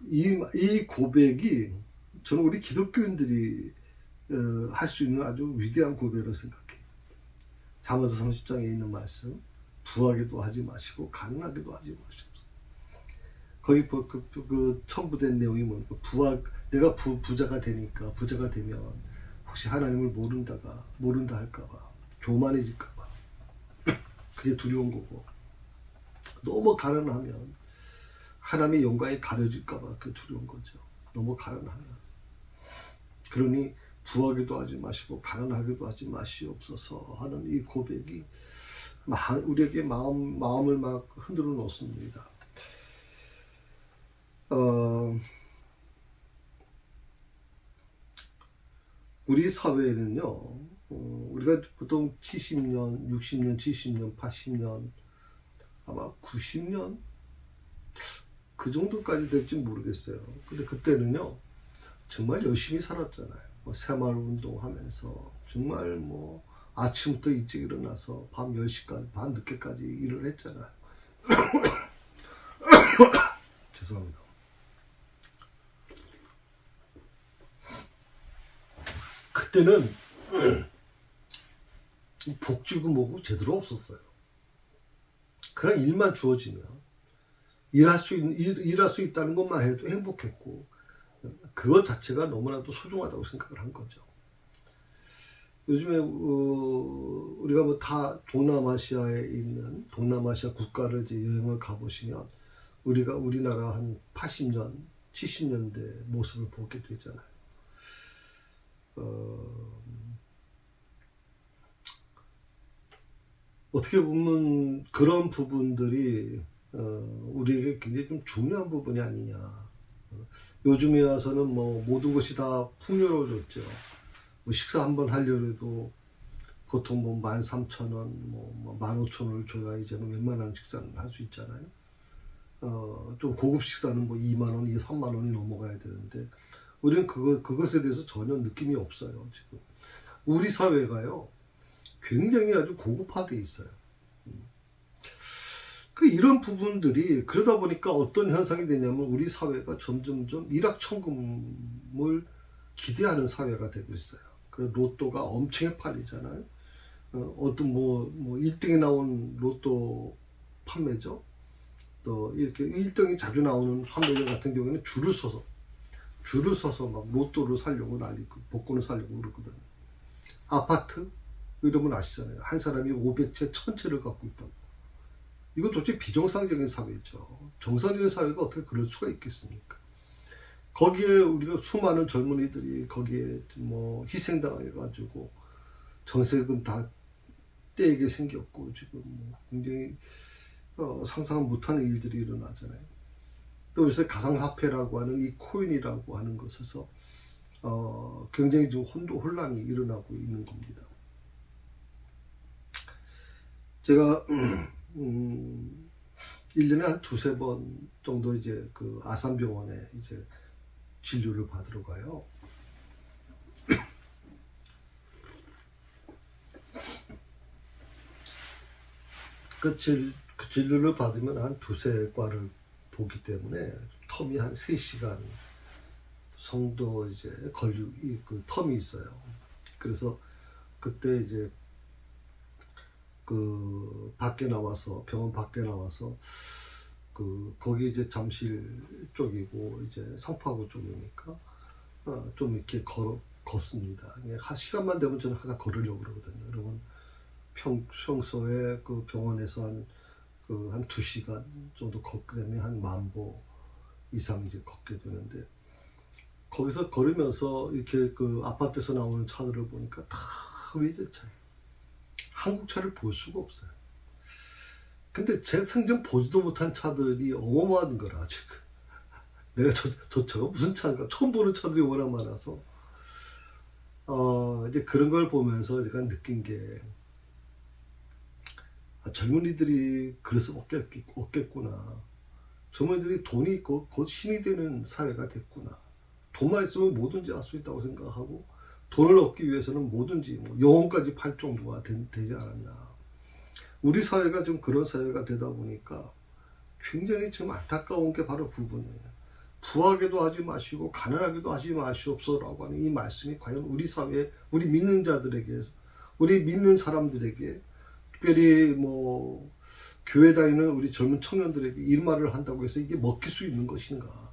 이 고백이 저는 우리 기독교인들이 할 수 있는 아주 위대한 고백이라고 생각해요. 잠언서 30장에 있는 말씀, 부하게도 하지 마시고 가난하게도 하지 마시옵소서. 거기 그 첨부된 내용이 뭡니까? 내가 부자가 되면 혹시 하나님을 모른다 할까봐, 교만해질까봐, 그게 두려운 거고, 너무 가난하면 하나님의 영광이 가려질까봐 그게 두려운 거죠. 너무 가난하면. 그러니 부하게도 하지 마시고 가난하게도 하지 마시옵소서 하는 이 고백이 우리에게 마음을 막 흔들어 놓습니다. 우리 사회에는요, 우리가 보통 70년, 60년, 70년, 80년, 아마 90년 그 정도까지 될지 모르겠어요. 근데 그때는요, 정말 열심히 살았잖아요. 새마을 운동하면서 정말 아침부터 일찍 일어나서 밤 10시까지, 밤 늦게까지 일을 했잖아요. 죄송합니다. 그때는 복지고 뭐고 제대로 없었어요. 그냥 일만 주어지면 일할 수 있다는 것만 해도 행복했고, 그것 자체가 너무나도 소중하다고 생각을 한 거죠. 요즘에 우리가 뭐 다 동남아시아에 있는 동남아시아 국가를 이제 여행을 가보시면 우리나라 한 80년, 70년대 모습을 보게 되잖아요. 어떻게 보면 그런 부분들이 우리에게 굉장히 좀 중요한 부분이 아니냐. 요즘에 와서는 뭐 모든 것이 다 풍요로워졌죠. 뭐 식사 한번 하려고 해도 보통 뭐 13,000원, 뭐 15,000원을 줘야 이제는 웬만한 식사는 할 수 있잖아요. 좀 고급 식사는 뭐 2만 원, 3만 원이 넘어가야 되는데, 우리는 그것에 대해서 전혀 느낌이 없어요, 지금. 우리 사회가요, 굉장히 아주 고급화되어 있어요. 이런 부분들이 그러다 보니까 어떤 현상이 되냐면 우리 사회가 점점점 일확천금을 기대하는 사회가 되고 있어요. 그 로또가 엄청 팔리잖아요. 어떤 뭐 1등에 나온 로또 판매죠. 또 이렇게 1등이 자주 나오는 판매자 같은 경우에는 줄을 서서 막 로또를 사려고 난리고 복권을 사려고 그러거든요. 아파트 이러면 아시잖아요. 한 사람이 500채, 1000채를 갖고 있다고. 이거 도대체 비정상적인 사회죠. 정상적인 사회가 어떻게 그럴 수가 있겠습니까? 거기에 우리가 수많은 젊은이들이 거기에 뭐 희생당해가지고 전세금 다 떼게 생겼고, 지금 뭐 굉장히 상상 못하는 일들이 일어나잖아요. 또 요새 가상화폐라고 하는 이 코인이라고 하는 것에서 굉장히 좀 혼란이 일어나고 있는 겁니다. 제가 1년에 한 두세 번 정도 이제 그 아산병원에 이제 진료를 받으러 가요. 그 진료를 받으면 한 두세 과를 보기 때문에 텀이 한 3시간 정도 이제 그 텀이 있어요. 그래서 그때 이제 그 병원 밖에 나와서 거기 이제 잠실 쪽이고 이제 성파구 쪽이니까 좀 이렇게 걷습니다. 한 시간만 되면 저는 항상 걸으려고 그러거든요. 여러분 평소에 그 병원에서 한 2시간 정도 걷게 되면 한 10,000보 이상 이제 걷게 되는데, 거기서 걸으면서 이렇게 그 아파트에서 나오는 차들을 보니까 다 외제차예요. 한국 차를 볼 수가 없어요. 근데 제 생전 보지도 못한 차들이 어마어마한 거라, 지금. 내가 저 차가 무슨 차인가? 처음 보는 차들이 워낙 많아서, 이제 그런 걸 보면서 제가 느낀 게, 젊은이들이 그럴 수밖에 없겠구나. 젊은이들이 돈이 있고 곧 신이 되는 사회가 됐구나. 돈만 있으면 뭐든지 할 수 있다고 생각하고, 돈을 얻기 위해서는 뭐든지 뭐 영혼까지 팔 정도가 되지 않았나. 우리 사회가 좀 그런 사회가 되다 보니까 굉장히 좀 안타까운 게 바로 부분이에요. 부하게도 하지 마시고 가난하게도 하지 마시옵소서라고 하는 이 말씀이 과연 우리 사회, 우리 믿는 자들에게, 우리 믿는 사람들에게, 특별히 뭐 교회 다니는 우리 젊은 청년들에게 이 말을 한다고 해서 이게 먹힐 수 있는 것인가?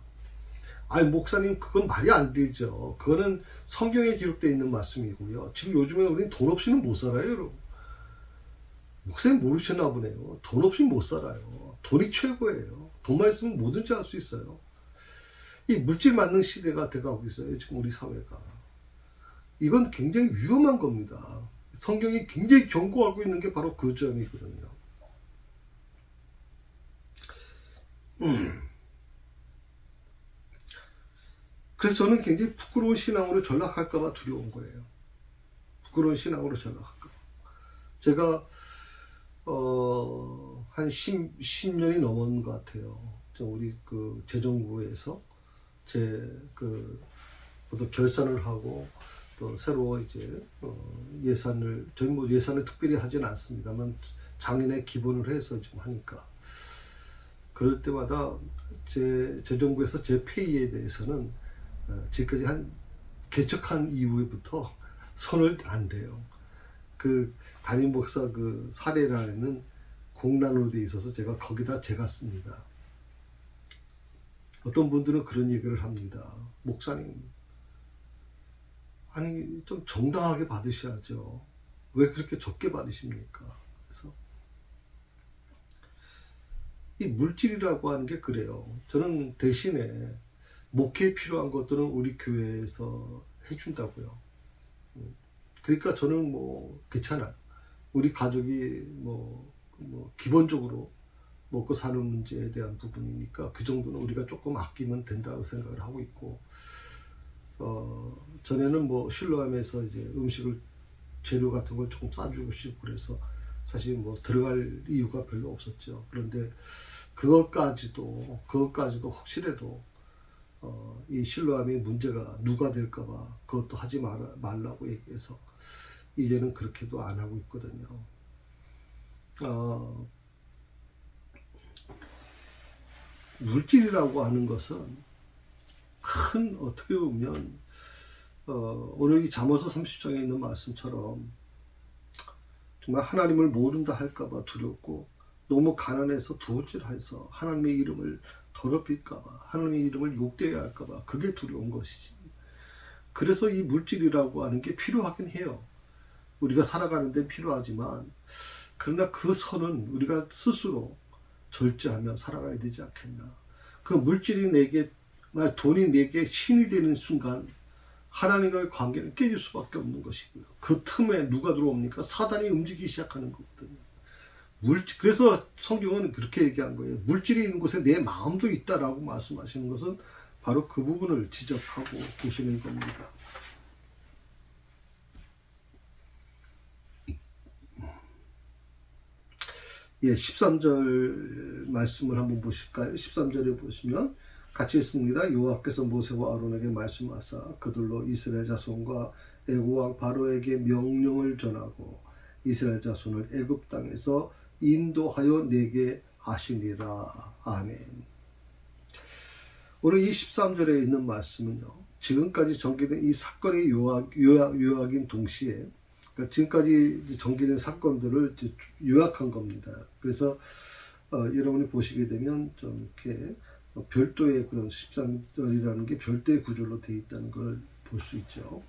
아니, 목사님, 그건 말이 안 되죠. 그거는 성경에 기록되어 있는 말씀이고요. 지금 요즘에 우리는 돈 없이는 못 살아요, 여러분. 목사님 모르시나 보네요. 돈 없이 못 살아요. 돈이 최고예요. 돈만 있으면 뭐든지 할 수 있어요. 이 물질 만능 시대가 돼가고 있어요, 지금 우리 사회가. 이건 굉장히 위험한 겁니다. 성경이 굉장히 경고하고 있는 게 바로 그 점이거든요. 그래서 저는 굉장히 부끄러운 신앙으로 전락할까봐 두려운 거예요. 부끄러운 신앙으로 전락할까. 제가 한 10년이 넘은 것 같아요. 우리 그 재정부에서 또 결산을 하고 또 새로 이제 저희 뭐 예산을 특별히 하진 않습니다만 장인의 기본을 해서 지금 하니까, 그럴 때마다 재정부에서 제 페이에 대해서는 지금까지 개척한 이후부터 손을 안 대요. 그 담임 목사 그 사례라는 공란으로 돼 있어서 제가 거기다 제가 씁니다. 어떤 분들은 그런 얘기를 합니다. 목사님, 아니 좀 정당하게 받으셔야죠. 왜 그렇게 적게 받으십니까? 그래서 이 물질이라고 하는 게 그래요. 저는 대신에 목회에 필요한 것들은 우리 교회에서 해준다고요. 그러니까 저는 뭐 괜찮아요. 우리 가족이 뭐 기본적으로 먹고 사는 문제에 대한 부분이니까 그 정도는 우리가 조금 아끼면 된다고 생각을 하고 있고, 전에는 뭐 실로암에서 이제 음식을 재료 같은 걸 조금 싸주고 싶고 그래서 사실 뭐 들어갈 이유가 별로 없었죠. 그런데 그것까지도 혹시라도 이 실로암이 문제가 누가 될까봐 그것도 하지 말라고 얘기해서 이제는 그렇게도 안 하고 있거든요. 물질이라고 하는 것은 큰 어떻게 보면 오늘 이 잠언서 30장에 있는 말씀처럼 정말 하나님을 모른다 할까봐 두렵고 너무 가난해서 두어질해서 하나님의 이름을 더럽힐까봐 하나님의 이름을 욕되게 할까봐 그게 두려운 것이지. 그래서 이 물질이라고 하는 게 필요하긴 해요. 우리가 살아가는 데 필요하지만 그러나 그 선은 우리가 스스로 절제하며 살아가야 되지 않겠나. 그 물질이 내게, 돈이 내게 신이 되는 순간 하나님과의 관계는 깨질 수밖에 없는 것이고요. 그 틈에 누가 들어옵니까? 사단이 움직이기 시작하는 거거든요. 그래서 성경은 그렇게 얘기한 거예요. 물질이 있는 곳에 내 마음도 있다라고 말씀하시는 것은 바로 그 부분을 지적하고 계시는 겁니다. 예, 13절 말씀을 한번 보실까요? 13절에 보시면 같이 있습니다. 여호와께서 모세와 아론에게 말씀하사 그들로 이스라엘 자손과 애굽 왕 바로에게 명령을 전하고 이스라엘 자손을 애굽 땅에서 인도하여 내게 하시니라. 아멘. 오늘 이 13절에 있는 말씀은요, 지금까지 전개된 이 사건의 요약인 동시에, 그러니까 지금까지 전개된 사건들을 요약한 겁니다. 그래서 여러분이 보시게 되면 좀 이렇게 별도의 그런 13절이라는 게 별도의 구조로 되어 있다는 걸 볼 수 있죠.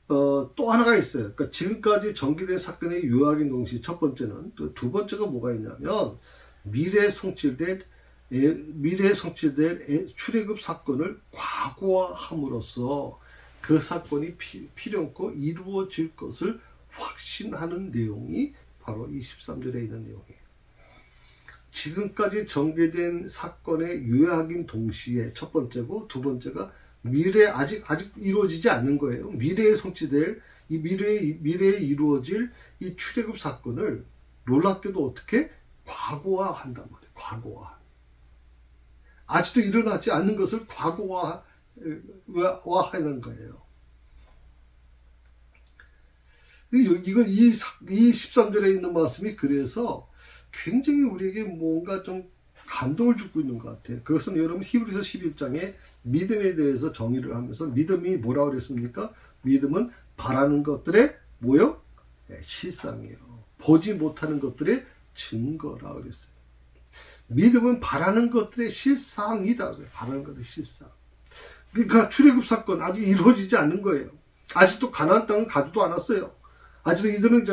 또 하나가 있어요. 그러니까 지금까지 전개된 사건의 요약인 동시에 첫 번째는, 또 두 번째가 뭐가 있냐면 미래에 성취될 출애굽 사건을 과거화함으로써 그 사건이 필연코 이루어질 것을 확신하는 내용이 바로 이 13절에 있는 내용이에요. 지금까지 전개된 사건의 요약인 동시에 첫 번째고 두 번째가 미래에 아직 이루어지지 않는 거예요. 미래에 성취될 이 미래에 이루어질 이 출애굽 사건을 놀랍게도 어떻게 과거화한단 말이에요. 과거화. 아직도 일어나지 않는 것을 과거화하는 거예요. 이 13절에 있는 말씀이 그래서 굉장히 우리에게 뭔가 좀 감동을 주고 있는 것 같아요. 그것은 여러분 히브리서 11장에 믿음에 대해서 정의를 하면서 믿음이 뭐라고 그랬습니까? 믿음은 바라는 것들의 뭐요? 실상이에요. 보지 못하는 것들의 증거라고 그랬어요. 믿음은 바라는 것들의 실상이다. 바라는 것들의 실상. 그러니까 출애굽 사건 아직 이루어지지 않는 거예요. 아직도 가나안 땅을 가지도 않았어요. 아직도 이들은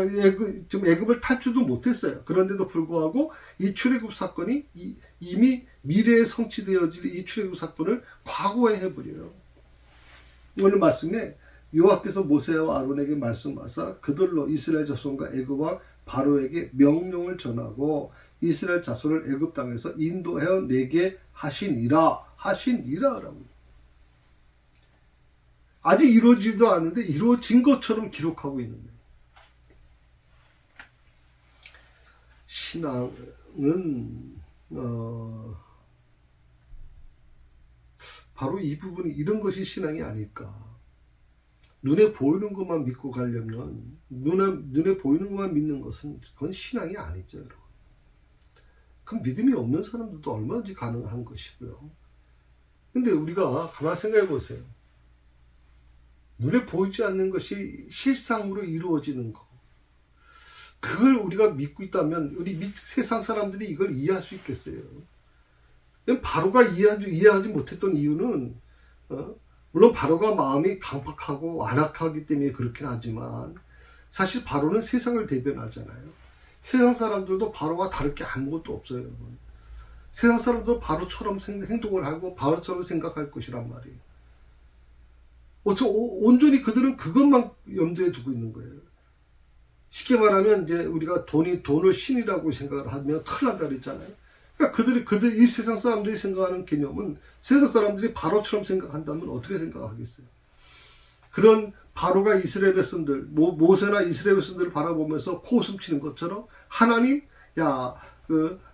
지금 애굽을 탈출도 못했어요. 그런데도 불구하고 이 출애굽 사건이 이미 미래에 성취되어질 이 출애굽 사건을 과거에 해버려요. 오늘 말씀에 여호와께서 모세와 아론에게 말씀하사 그들로 이스라엘 자손과 애굽 왕 바로에게 명령을 전하고 이스라엘 자손을 애굽 땅에서 인도하여 내게 하시니라라고. 아직 이루어지지도 않는데 이루어진 것처럼 기록하고 있는 거예요. 신앙은 바로 이 부분이 이런 것이 신앙이 아닐까. 눈에 보이는 것만 믿고 가려면 눈에 보이는 것만 믿는 것은 그건 신앙이 아니죠, 여러분. 그럼 믿음이 없는 사람들도 얼마든지 가능한 것이고요. 근데 우리가 가만히 생각해 보세요. 눈에 보이지 않는 것이 실상으로 이루어지는 것. 그걸 우리가 믿고 있다면 우리 세상 사람들이 이걸 이해할 수 있겠어요? 바로가 이해하지 못했던 이유는 물론 바로가 마음이 강팍하고 완악하기 때문에 그렇긴 하지만 사실 바로는 세상을 대변하잖아요. 세상 사람들도 바로와 다를 게 아무것도 없어요, 여러분. 세상 사람도 바로처럼 행동을 하고 바로처럼 생각할 것이란 말이에요. 온전히 그들은 그것만 염두에 두고 있는 거예요. 쉽게 말하면 이제 우리가 돈을 신이라고 생각을 하면 큰일 난다 그랬잖아요. 그러니까 이 세상 사람들이 생각하는 개념은 세상 사람들이 바로처럼 생각한다면 어떻게 생각하겠어요? 그런 바로가 이스라엘 백성들, 모세나 이스라엘 백성들을 바라보면서 코웃음 치는 것처럼 하나님,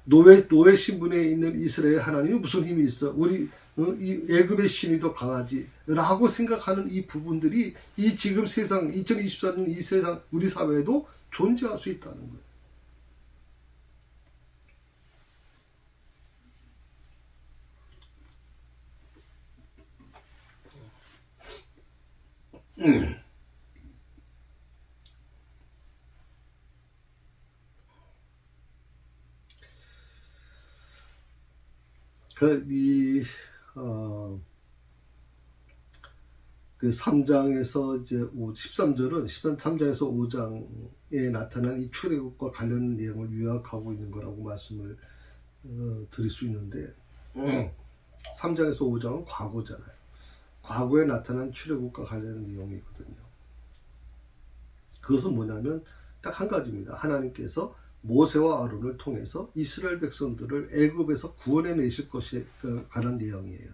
노예 신분에 있는 이스라엘 하나님이 무슨 힘이 있어? 이 애굽의 신이 더 강하지. 라고 생각하는 이 부분들이 이 지금 세상, 2024년 이 세상, 우리 사회에도 존재할 수 있다는 거예요. 그 3장에서 이제 13절은 13장에서 5장에 나타난 이 출애굽과 관련 내용을 요약하고 있는 거라고 말씀을 드릴 수 있는데 3장에서 5장은 과거잖아요. 과거에 나타난 출애굽과 관련 내용이거든요. 그것은 뭐냐면 딱 한 가지입니다. 하나님께서 모세와 아론을 통해서 이스라엘 백성들을 애굽에서 구원해 내실 것에 관한 내용이에요.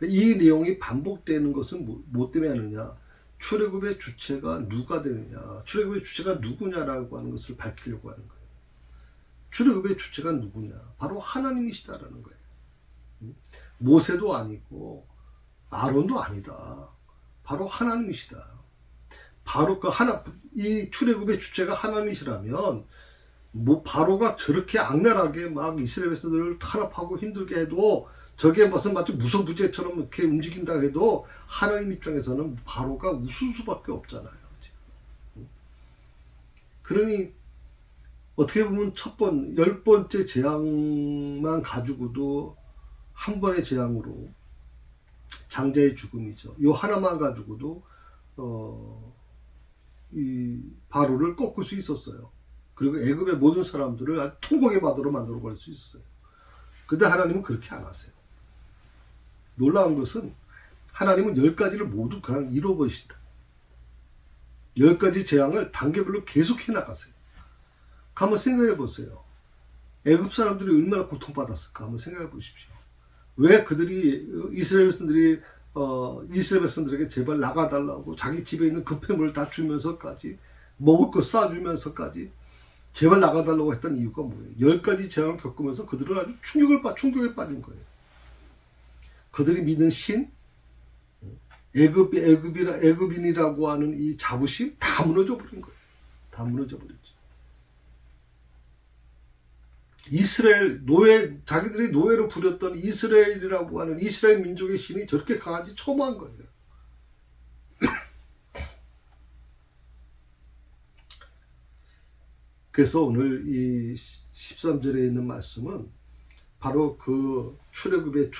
이 내용이 반복되는 것은 뭐 때문에 하느냐? 출애굽의 주체가 누가 되느냐? 출애굽의 주체가 누구냐라고 하는 것을 밝히려고 하는 거예요. 출애굽의 주체가 누구냐? 바로 하나님이시다라는 거예요. 모세도 아니고 아론도 아니다. 바로 하나님이시다. 바로 이 출애굽의 주체가 하나님이시라면 바로가 저렇게 악랄하게 막 이스라엘 백성들을 탄압하고 힘들게 해도 저게 무슨 마치 무소부재처럼 이렇게 움직인다 해도 하나님 입장에서는 바로가 웃을 수밖에 없잖아요. 그러니 어떻게 보면 10번째 재앙만 가지고도 한 번의 재앙으로 장자의 죽음이죠. 요 하나만 가지고도 이 바로를 꺾을 수 있었어요. 그리고 애굽의 모든 사람들을 아주 통곡의 바다로 만들어 버릴 수 있었어요. 근데 하나님은 그렇게 안 하세요. 놀라운 것은 하나님은 10가지를 모두 그냥 잃어버리신다. 10가지 재앙을 단계별로 계속해 나가세요. 한번 생각해 보세요. 애굽 사람들이 얼마나 고통받았을까 한번 생각해 보십시오. 왜 이스라엘 백성들에게 제발 나가달라고 자기 집에 있는 급해물을 다 주면서까지 먹을 거 쏴주면서까지 제발 나가달라고 했던 이유가 뭐예요? 10가지 재앙을 겪으면서 그들은 아주 충격에 빠진 거예요. 그들이 믿는 신, 애굽인이라고 하는 이 자부심 다 무너져 버린 거예요. 다 무너져 버렸죠. 자기들이 노예로 부렸던 이스라엘이라고 하는 이스라엘 민족의 신이 저렇게 강한지 처음 한 거예요. 그래서 오늘 이 13절에 있는 말씀은 바로 그 출애굽의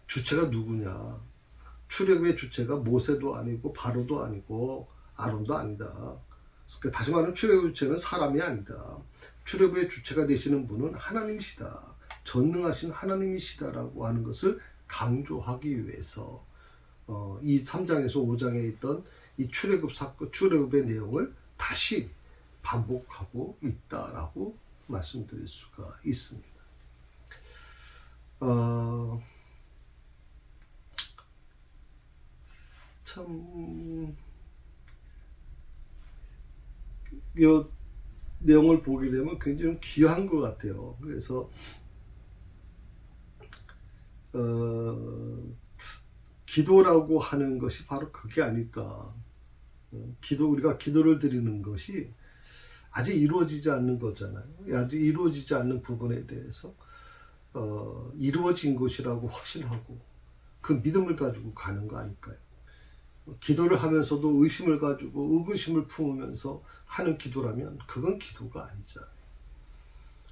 주체가 누구냐. 출애굽의 주체가 모세도 아니고 바로도 아니고 아론도 아니다. 다시 말하면 출애굽의 주체는 사람이 아니다. 출애굽의 주체가 되시는 분은 하나님이시다. 전능하신 하나님이시다라고 하는 것을 강조하기 위해서 이 3장에서 5장에 있던 이 출애굽의 내용을 다시 반복하고 있다라고 말씀드릴 수가 있습니다. 참, 이 내용을 보게 되면 굉장히 좀 귀한 것 같아요. 그래서, 기도라고 하는 것이 바로 그게 아닐까. 우리가 기도를 드리는 것이 아직 이루어지지 않는 거잖아요. 아직 이루어지지 않는 부분에 대해서 이루어진 것이라고 확신하고 그 믿음을 가지고 가는 거 아닐까요? 기도를 하면서도 의심을 가지고 의구심을 품으면서 하는 기도라면 그건 기도가 아니잖아요.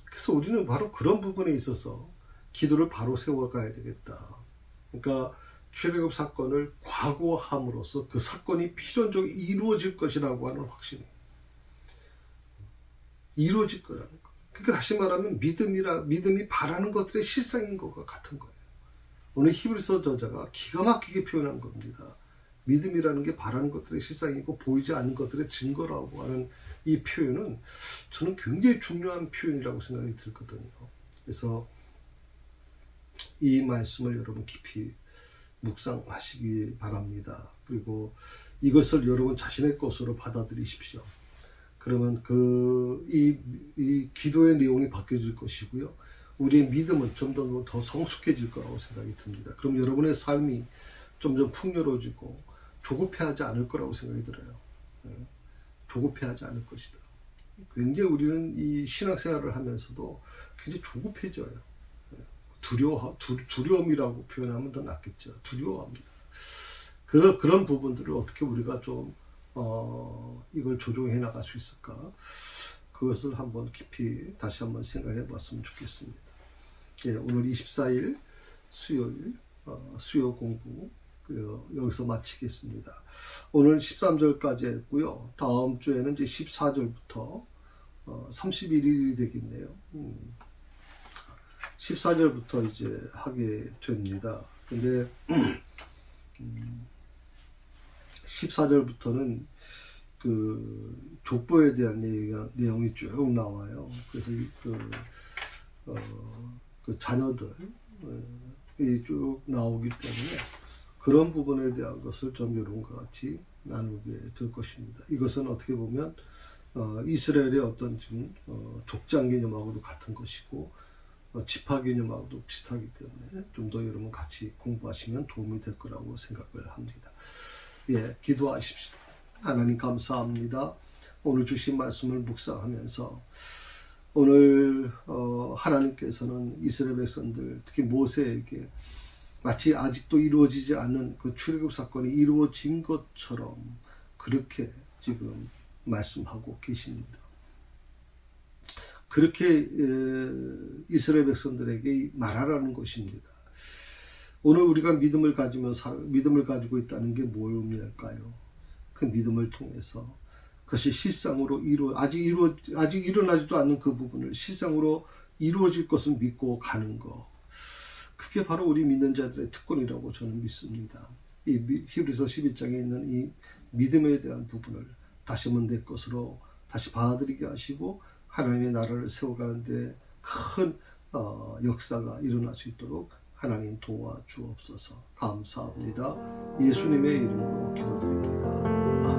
그래서 우리는 바로 그런 부분에 있어서 기도를 바로 세워가야 되겠다. 그러니까 출애굽 사건을 과거함으로써 그 사건이 필연적으로 이루어질 것이라고 하는 확신이 이루어질 거라는 거. 그러니까 다시 말하면 믿음이 바라는 것들의 실상인 것과 같은 거예요. 오늘 히브리서 저자가 기가 막히게 표현한 겁니다. 믿음이라는 게 바라는 것들의 실상이고 보이지 않는 것들의 증거라고 하는 이 표현은 저는 굉장히 중요한 표현이라고 생각이 들거든요. 그래서 이 말씀을 여러분 깊이 묵상하시기 바랍니다. 그리고 이것을 여러분 자신의 것으로 받아들이십시오. 그러면 이 기도의 내용이 바뀌어질 것이고요. 우리의 믿음은 좀 더 성숙해질 거라고 생각이 듭니다. 그럼 여러분의 삶이 점점 풍요로워지고 조급해하지 않을 거라고 생각이 들어요. 조급해하지 않을 것이다. 굉장히 우리는 이 신앙생활을 하면서도 굉장히 조급해져요. 두려움이라고 표현하면 더 낫겠죠. 두려워합니다. 그런 부분들을 어떻게 우리가 좀 이걸 조정해 나갈 수 있을까? 그것을 한번 깊이 다시 한번 생각해 봤으면 좋겠습니다. 예, 오늘 24일 수요일 수요 공부 여기서 마치겠습니다. 오늘 13절까지 했고요. 다음 주에는 이제 14절부터 31일이 되겠네요. 14절부터 이제 하게 됩니다. 근데 14절부터는 그 족보에 대한 내용이 쭉 나와요. 그래서 그 자녀들이 쭉 나오기 때문에 그런 부분에 대한 것을 좀 여러분과 같이 나누게 될 것입니다. 이것은 어떻게 보면 이스라엘의 어떤 지금 족장 개념하고도 같은 것이고 지파 개념하고도 비슷하기 때문에 좀 더 여러분 같이 공부하시면 도움이 될 거라고 생각을 합니다. 예, 기도하십시오. 하나님 감사합니다. 오늘 주신 말씀을 묵상하면서 오늘 하나님께서는 이스라엘 백성들 특히 모세에게 마치 아직도 이루어지지 않은 그 출애굽 사건이 이루어진 것처럼 그렇게 지금 말씀하고 계십니다. 그렇게 이스라엘 백성들에게 말하라는 것입니다. 오늘 우리가 믿음을 가지고 있다는 게 뭘 의미할까요? 그 믿음을 통해서 그것이 실상으로 아직 일어나지도 않는 그 부분을 실상으로 이루어질 것을 믿고 가는 것. 그게 바로 우리 믿는 자들의 특권이라고 저는 믿습니다. 이 히브리서 11장에 있는 이 믿음에 대한 부분을 다시 한번 내 것으로 다시 받아들이게 하시고 하나님의 나라를 세워가는데 큰 역사가 일어날 수 있도록 하나님 도와주옵소서. 감사합니다. 예수님의 이름으로 기도드립니다.